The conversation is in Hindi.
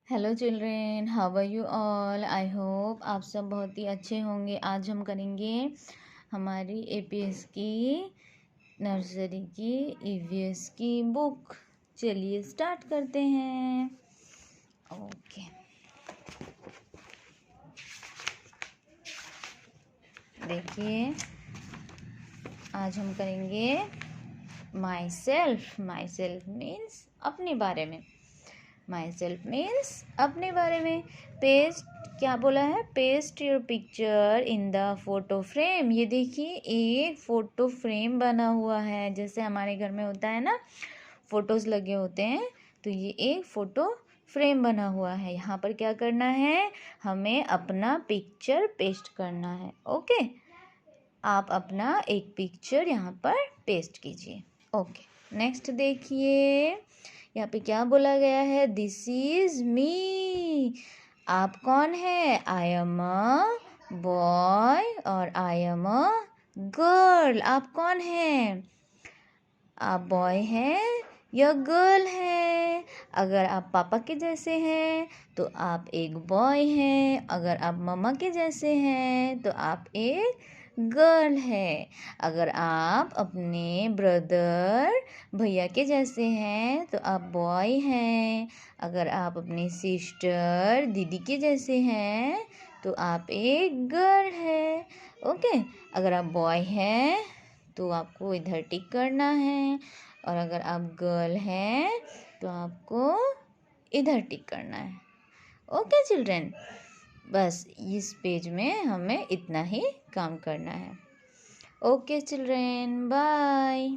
Hello children, how are you all. I hope आप सब बहुत ही अच्छे होंगे। आज हम करेंगे हमारी एपीएस की नर्सरी की ईवीएस की बुक। चलिए स्टार्ट करते हैं। ओके, देखिए आज हम करेंगे my self. My self means अपने बारे में। माई सेल्फ मीन्स अपने बारे में। पेस्ट क्या बोला है? Paste your picture in the photo frame. ये देखिए एक फोटो फ्रेम बना हुआ है, जैसे हमारे घर में होता है ना, फोटोज लगे होते हैं, तो ये एक फोटो फ्रेम बना हुआ है। यहाँ पर क्या करना है? हमें अपना पिक्चर पेस्ट करना है। ओके, आप अपना एक पिक्चर यहाँ पर पेस्ट कीजिए। ओके, नेक्स्ट देखिए यहाँ पे क्या बोला गया है? This is me. आप कौन है? आई एम अ बॉय और आई एम अ गर्ल। आप कौन है? आप बॉय हैं या गर्ल हैं? अगर आप पापा के जैसे हैं तो आप एक बॉय हैं, अगर आप मम्मा के जैसे हैं तो आप एक गर्ल है। अगर आप अपने ब्रदर भैया के जैसे हैं तो आप बॉय हैं, अगर आप अपनी सिस्टर दीदी के जैसे हैं तो आप एक गर्ल है। ओके, अगर आप बॉय हैं तो आपको इधर टिक करना है, और अगर आप गर्ल हैं तो आपको इधर टिक करना है। ओके चिल्ड्रन, बस इस पेज में हमें इतना ही काम करना है। Okay children, bye.